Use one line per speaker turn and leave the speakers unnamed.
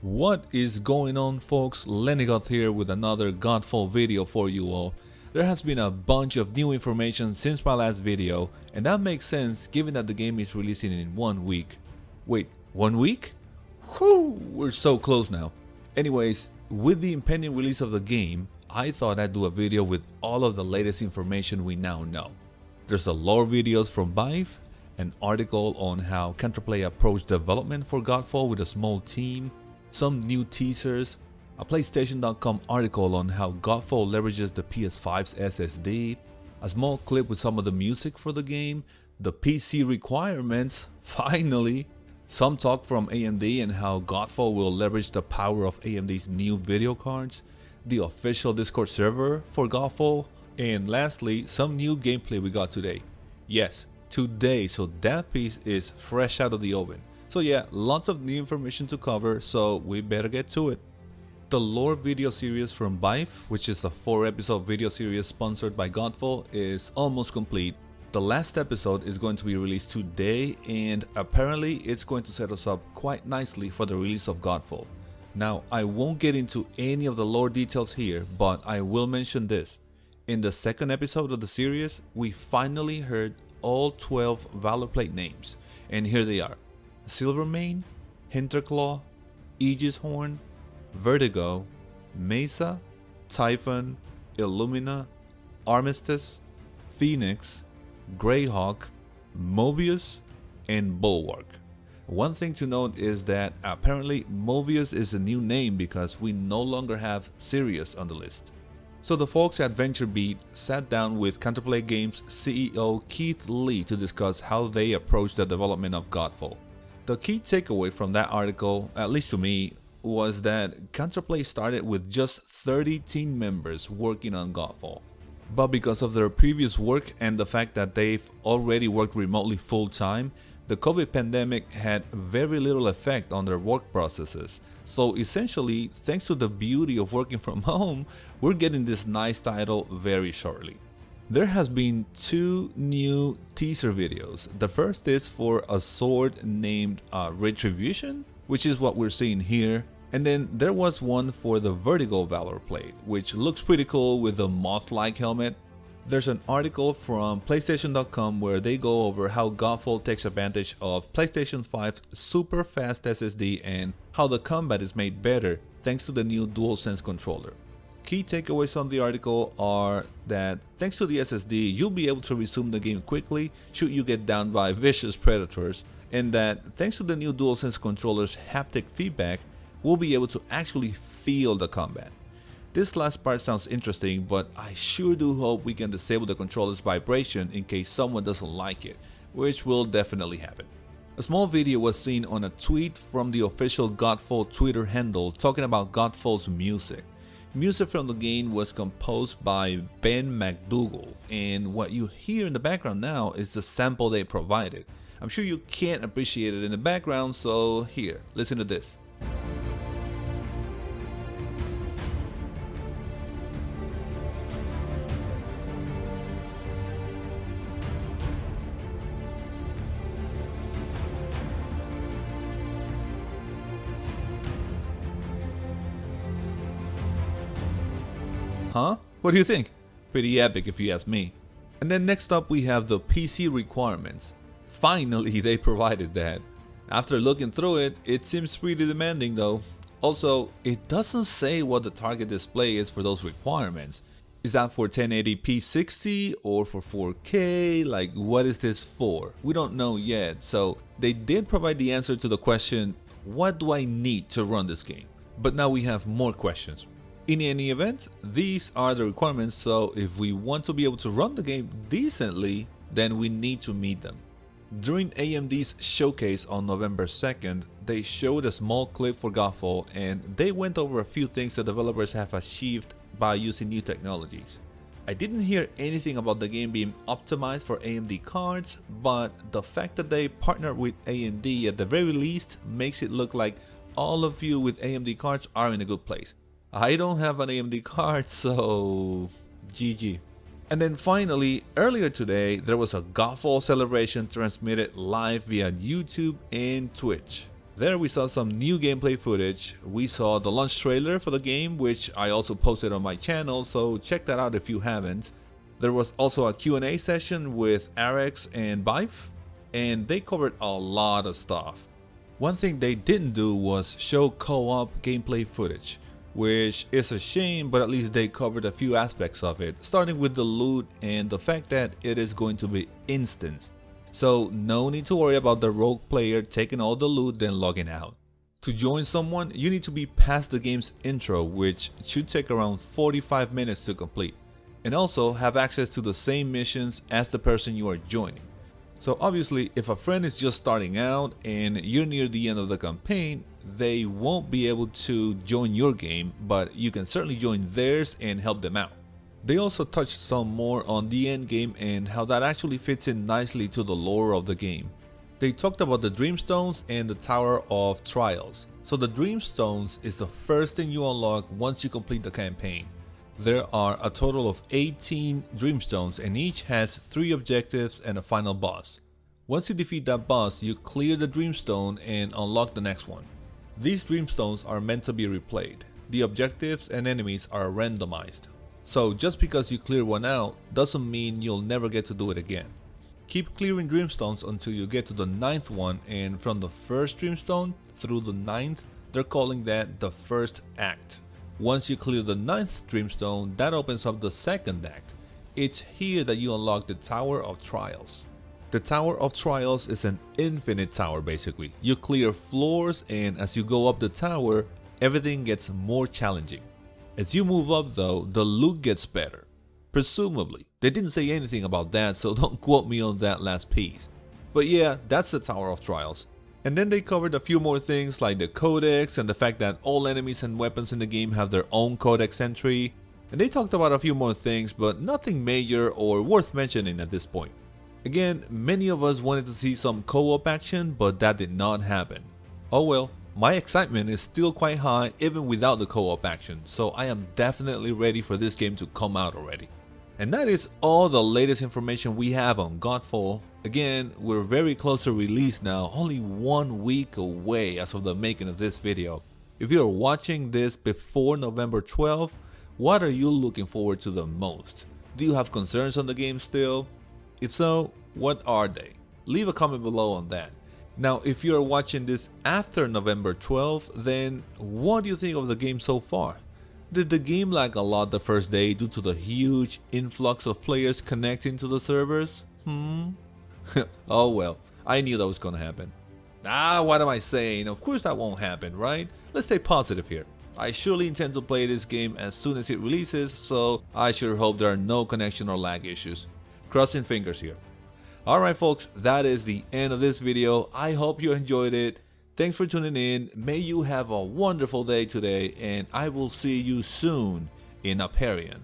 What is going on, folks? Lenny here with another Godfall video for you all. There has been a bunch of new information since my last video, and that makes sense given that the game is releasing in 1 week. Wait, 1 week? Whew, we're so close now. Anyways, with the impending release of the game, I thought I'd do a video with all of the latest information we now know. There's the lore videos from Vive, an article on how Counterplay approached development for Godfall with a small team, some new teasers, a PlayStation.com article on how Godfall leverages the PS5's SSD, a small clip with some of the music for the game, the PC requirements, finally, some talk from AMD and how Godfall will leverage the power of AMD's new video cards, the official Discord server for Godfall, and lastly, some new gameplay we got today. Yes, today, so that piece is fresh out of the oven. So yeah, lots of new information to cover, so we better get to it. The lore video series from Vive, which is a 4-episode video series sponsored by Godfall, is almost complete. The last episode is going to be released today, and apparently it's going to set us up quite nicely for the release of Godfall. Now, I won't get into any of the lore details here, but I will mention this. In the second episode of the series, we finally heard all 12 Valor Plate names, and here they are: Silvermane, Hinterclaw, Aegis Horn, Vertigo, Mesa, Typhon, Illumina, Armistice, Phoenix, Greyhawk, Mobius, and Bulwark. One thing to note is that apparently Mobius is a new name because we no longer have Sirius on the list. So the folks at VentureBeat sat down with Counterplay Games CEO Keith Lee to discuss how they approach the development of Godfall. The key takeaway from that article, at least to me, was that Counterplay started with just 30 team members working on Godfall. But because of their previous work and the fact that they've already worked remotely full-time, the COVID pandemic had very little effect on their work processes. So essentially, thanks to the beauty of working from home, we're getting this nice title very shortly. There has been 2 new teaser videos. The first is for a sword named Retribution, which is what we're seeing here. And then there was one for the Vertigo Valor Plate, which looks pretty cool with the moth-like helmet. There's an article from PlayStation.com where they go over how Godfall takes advantage of PlayStation 5's super fast SSD and how the combat is made better thanks to the new DualSense controller. Key takeaways on the article are that thanks to the SSD, you'll be able to resume the game quickly should you get downed by vicious predators, and that thanks to the new DualSense controller's haptic feedback, we'll be able to actually feel the combat. This last part sounds interesting, but I sure do hope we can disable the controller's vibration in case someone doesn't like it, which will definitely happen. A small video was seen on a tweet from the official Godfall Twitter handle talking about Godfall's music. Music from the game was composed by Ben McDougall, and what you hear in the background now is the sample they provided. I'm sure you can't appreciate it in the background, so here, listen to this. Huh? What do you think? Pretty epic if you ask me. And then next up we have the PC requirements. Finally they provided that. After looking through it, it seems pretty demanding though. Also, it doesn't say what the target display is for those requirements. Is that for 1080p 60 or for 4K? Like, what is this for? We don't know yet. So they did provide the answer to the question, what do I need to run this game? But now we have more questions. In any event, these are the requirements, so if we want to be able to run the game decently, then we need to meet them. During AMD's showcase on November 2nd, they showed a small clip for Godfall, and they went over a few things the developers have achieved by using new technologies. I didn't hear anything about the game being optimized for AMD cards, but the fact that they partnered with AMD at the very least makes it look like all of you with AMD cards are in a good place. I don't have an AMD card, so GG. And then finally, earlier today, there was a Godfall celebration transmitted live via YouTube and Twitch. There we saw some new gameplay footage. We saw the launch trailer for the game, which I also posted on my channel, so check that out if you haven't. There was also a Q&A session with Arex and Bife, and they covered a lot of stuff. One thing they didn't do was show co-op gameplay footage, which is a shame, but at least they covered a few aspects of it, starting with the loot and the fact that it is going to be instanced. So no need to worry about the rogue player taking all the loot then logging out. To join someone, you need to be past the game's intro, which should take around 45 minutes to complete, and also have access to the same missions as the person you are joining. So obviously, if a friend is just starting out and you're near the end of the campaign, they won't be able to join your game, but you can certainly join theirs and help them out. They also touched some more on the end game and how that actually fits in nicely to the lore of the game. They talked about the Dreamstones and the Tower of Trials. So the Dreamstones is the first thing you unlock once you complete the campaign. There are a total of 18 Dreamstones and each has 3 objectives and a final boss. Once you defeat that boss, you clear the Dreamstone and unlock the next one. These Dreamstones are meant to be replayed. The objectives and enemies are randomized. So just because you clear one out doesn't mean you'll never get to do it again. Keep clearing Dreamstones until you get to the 9th one, and from the first Dreamstone through the 9th, they're calling that the first act. Once you clear the 9th Dreamstone, that opens up the second act. It's here that you unlock the Tower of Trials. The Tower of Trials is an infinite tower basically. You clear floors, and as you go up the tower, everything gets more challenging. As you move up though, the loot gets better. Presumably. They didn't say anything about that, so don't quote me on that last piece. But yeah, that's the Tower of Trials. And then they covered a few more things like the codex and the fact that all enemies and weapons in the game have their own codex entry. And they talked about a few more things, but nothing major or worth mentioning at this point. Again, many of us wanted to see some co-op action, but that did not happen. Oh well. My excitement is still quite high even without the co-op action, so I am definitely ready for this game to come out already. And that is all the latest information we have on Godfall. Again, we're very close to release now, only 1 week away as of the making of this video. If you are watching this before November 12th, what are you looking forward to the most? Do you have concerns on the game still? If so, what are they? Leave a comment below on that. Now, if you are watching this after November 12th, then what do you think of the game so far? Did the game lag a lot the first day due to the huge influx of players connecting to the servers? Oh well, I knew that was gonna happen. What am I saying? Of course that won't happen, right? Let's stay positive here. I surely intend to play this game as soon as it releases, so I sure hope there are no connection or lag issues. Crossing fingers here. Alright folks, that is the end of this video. I hope you enjoyed it. Thanks for tuning in. May you have a wonderful day today, and I will see you soon in Aperion.